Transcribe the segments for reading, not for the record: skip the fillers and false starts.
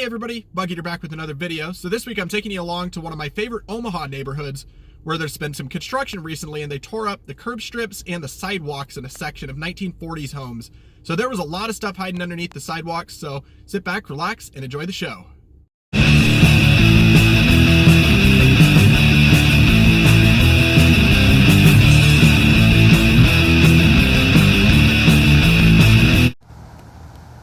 Hey everybody, Bug Eater back with another video. So this week I'm taking you along to one of my favorite Omaha neighborhoods where there's been some construction recently and they tore up the curb strips and the sidewalks in a section of 1940s homes. So there was a lot of stuff hiding underneath the sidewalks, so sit back, relax, and enjoy the show.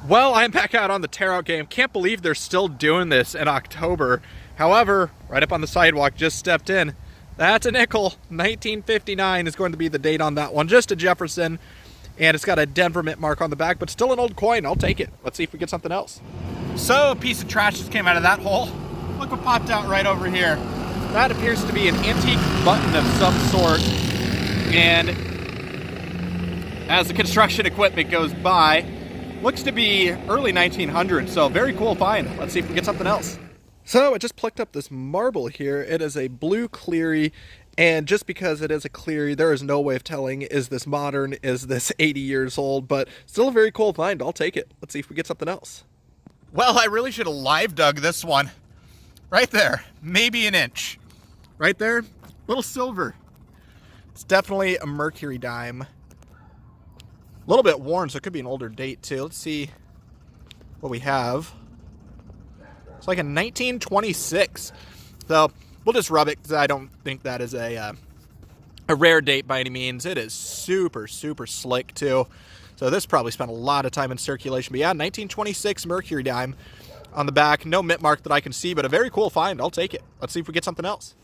Well, I'm back out on the tear-out game. Can't believe they're still doing this in October. However, right up on the sidewalk, just stepped in. That's a nickel. 1959 is going to be the date on that one. Just a Jefferson, and it's got a Denver mint mark on the back, but still an old coin. I'll take it. Let's see if we get something else. So, a piece of trash just came out of that hole. Look what popped out right over here. That appears to be an antique button of some sort, and as the construction equipment goes by, looks to be early 1900s, so very cool find. Let's see if we get something else. So I just plucked up this marble here. It is a blue cleary, and just because it is a cleary, there is no way of telling, is this modern, is this 80 years old, but still a very cool find. I'll take it. Let's see if we get something else. Well, I really should have live dug this one. Right there, maybe an inch. Right there, little silver. It's definitely a Mercury Dime. A little bit worn, so it could be an older date too. Let's see what we have. It's like a 1926. So we'll just rub it because I don't think that is a rare date by any means. It is super, super slick too. So this probably spent a lot of time in circulation. But yeah, 1926 Mercury Dime on the back. No mint mark that I can see, but a very cool find. I'll take it. Let's see if we get something else.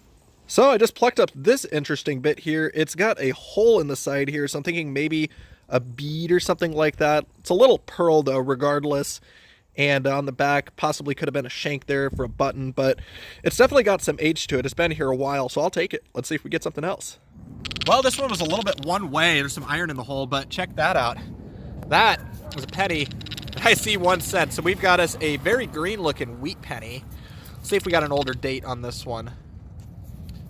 So I just plucked up this interesting bit here. It's got a hole in the side here, so I'm thinking maybe a bead or something like that. It's a little pearl though, regardless. And on the back, possibly could have been a shank there for a button, but it's definitely got some age to it. It's been here a while, so I'll take it. Let's see if we get something else. Well, this one was a little bit one way. There's some iron in the hole, but check that out. That was a penny. I see 1 cent, so we've got us a very green looking wheat penny. Let's see if we got an older date on this one.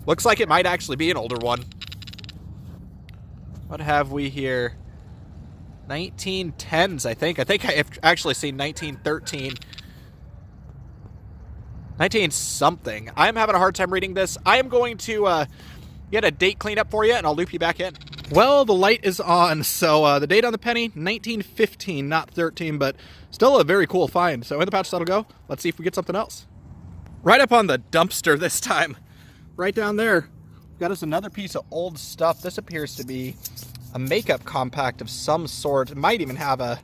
Looks like it might actually be an older one. What have we here? 1910s, I think. I think I've actually seen 1913. 19 something. I'm having a hard time reading this. I am going to get a date cleanup for you, and I'll loop you back in. Well, the light is on, so the date on the penny, 1915, not 13, but still a very cool find. So in the pouch that'll go. Let's see if we get something else. Right up on the dumpster this time. Right down there. We've got us another piece of old stuff. This appears to be a makeup compact of some sort. It might even have a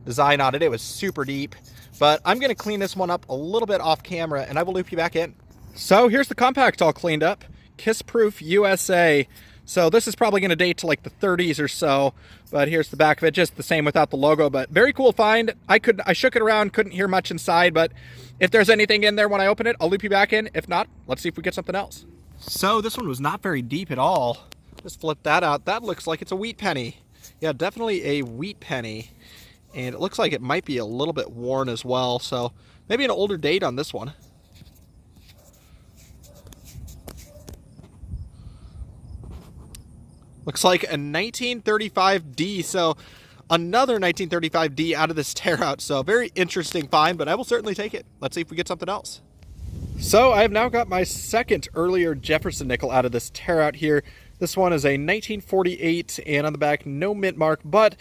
design on it. It was super deep, but I'm going to clean this one up a little bit off camera and I will loop you back in. So here's the compact all cleaned up. Kiss Proof USA. So this is probably going to date to like the 30s or so, but here's the back of it, just the same without the logo, but very cool find. I shook it around, couldn't hear much inside, but if there's anything in there when I open it, I'll loop you back in. If not, let's see if we get something else. So this one was not very deep at all. Just flip that out. That looks like it's a wheat penny. Yeah, definitely a wheat penny. And it looks like it might be a little bit worn as well. So maybe an older date on this one. Looks like a 1935D. So another 1935D out of this tear out. So very interesting find, but I will certainly take it. Let's see if we get something else. So I have now got my second earlier Jefferson nickel out of this tear out here. This one is a 1948, and on the back, no mint mark, but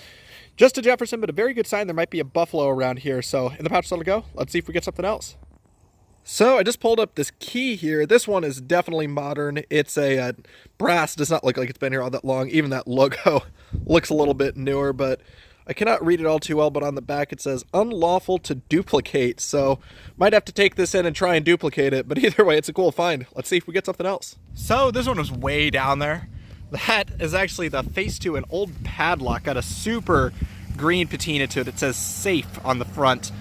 just a Jefferson, but a very good sign there might be a buffalo around here. So in the pouch that'll go. Let's see if we get something else. So I just pulled up this key here. This one is definitely modern. It's a brass. Does not look like it's been here all that long. Even that logo looks a little bit newer, but I cannot read it all too well, but on the back it says unlawful to duplicate. So might have to take this in and try and duplicate it, but either way, it's a cool find. Let's see if we get something else. So this one was way down there. That is actually the face to an old padlock. Got a super green patina to it. It says safe on the front.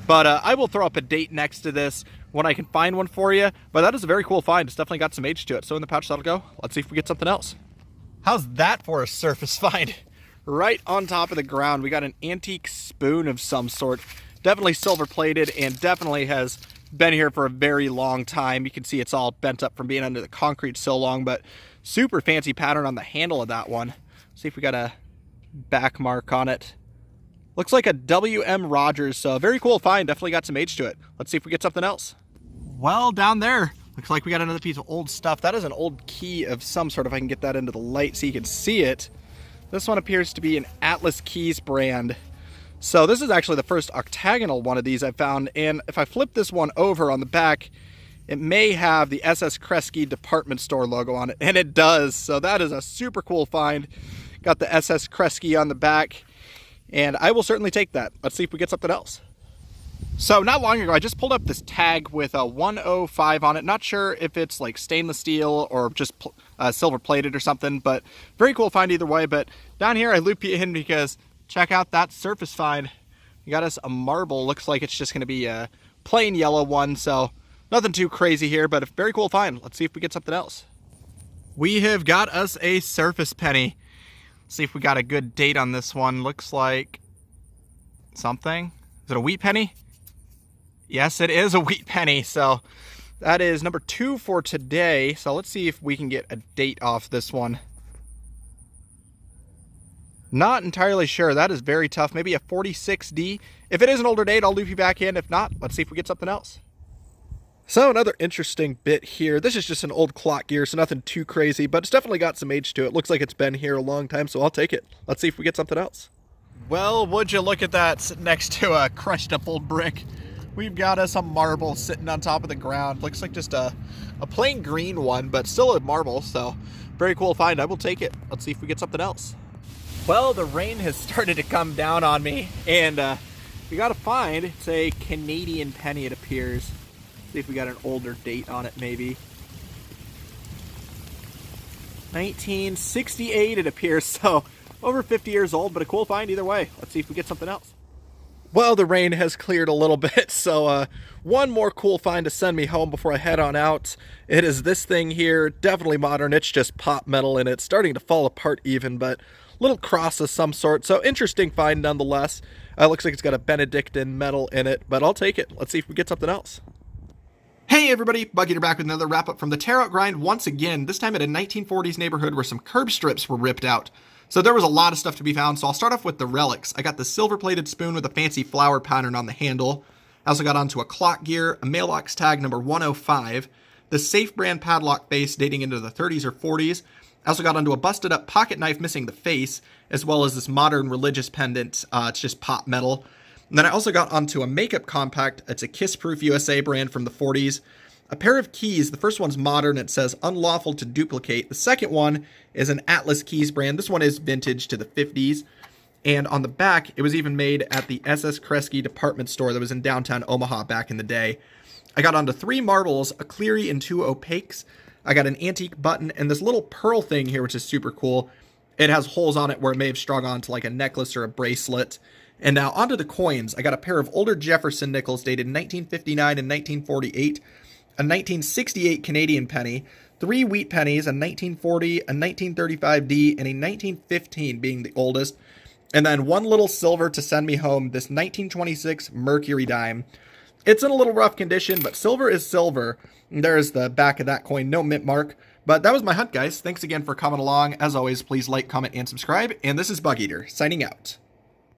But I will throw up a date next to this when I can find one for you. But that is a very cool find. It's definitely got some age to it. So in the pouch that'll go. Let's see if we get something else. How's that for a surface find? Right on top of the ground, we got an antique spoon of some sort. Definitely silver plated and definitely has been here for a very long time. You can see it's all bent up from being under the concrete so long, but super fancy pattern on the handle of that one. See if we got a back mark on it. Looks like a W.M. Rogers, so very cool find. Definitely got some age to it. Let's see if we get something else. Well, down there, looks like we got another piece of old stuff. That is an old key of some sort, if I can get that into the light so you can see it. This one appears to be an Atlas Keys brand. So this is actually the first octagonal one of these I found, and if I flip this one over on the back, it may have the SS Kresge department store logo on it, and it does. So that is a super cool find. Got the SS Kresge on the back, and I will certainly take that. Let's see if we get something else. So not long ago, I just pulled up this tag with a 105 on it. Not sure if it's like stainless steel or just silver plated or something, but very cool find either way. But down here, I loop you in because check out that surface find. We got us a marble. Looks like it's just going to be a plain yellow one, so nothing too crazy here, but a very cool find. Let's see if we get something else. We have got us a surface penny. See if we got a good date on this one. Looks like something. Is it a wheat penny? Yes, it is a wheat penny. So that is number 2 for today. So let's see if we can get a date off this one. Not entirely sure. That is very tough. Maybe a 46D. If it is an older date, I'll loop you back in. If not, let's see if we get something else. So another interesting bit here. This is just an old clock gear, so nothing too crazy, but it's definitely got some age to it. Looks like it's been here a long time, so I'll take it. Let's see if we get something else. Well, would you look at that sitting next to a crushed up old brick. We've got us a marble sitting on top of the ground. Looks like just a plain green one, but still a marble, so very cool find. I will take it. Let's see if we get something else. Well, the rain has started to come down on me, and we got to find, it's a Canadian penny, it appears. See if we got an older date on it, maybe. 1968, it appears, so over 50 years old, but a cool find either way. Let's see if we get something else. Well, the rain has cleared a little bit, so one more cool find to send me home before I head on out. It is this thing here, definitely modern. It's just pop metal, and it's starting to fall apart even, but little cross of some sort, so interesting find nonetheless. Looks like it's got a Benedictine metal in it, but I'll take it. Let's see if we get something else. Hey everybody, Bug Eater back with another wrap-up from the Tear Out Grind once again, this time at a 1940s neighborhood where some curb strips were ripped out. So there was a lot of stuff to be found, so I'll start off with the relics. I got the silver-plated spoon with a fancy flower pattern on the handle. I also got onto a clock gear, a mailbox tag number 105, the Safe brand padlock face dating into the 30s or 40s. I also got onto a busted-up pocket knife missing the face, as well as this modern religious pendant. It's just pop metal. And then I also got onto a makeup compact. It's a Kiss Proof USA brand from the 40s. A pair of keys. The first one's modern. It says unlawful to duplicate. The second one is an Atlas Keys brand. This one is vintage to the 50s. And on the back, it was even made at the SS Kresge department store that was in downtown Omaha back in the day. I got onto 3 marbles, a cleary and 2 opaques. I got an antique button and this little pearl thing here, which is super cool. It has holes on it where it may have strung on to like a necklace or a bracelet. And now onto the coins. I got a pair of older Jefferson Nickels dated 1959 and 1948, a 1968 Canadian penny, 3 wheat pennies, a 1940, a 1935D, and a 1915 being the oldest, and then 1 little silver to send me home, this 1926 Mercury Dime. It's in a little rough condition, but silver is silver. There's the back of that coin, no mint mark. But that was my hunt, guys. Thanks again for coming along. As always, please like, comment, and subscribe. And this is Bug Eater, signing out.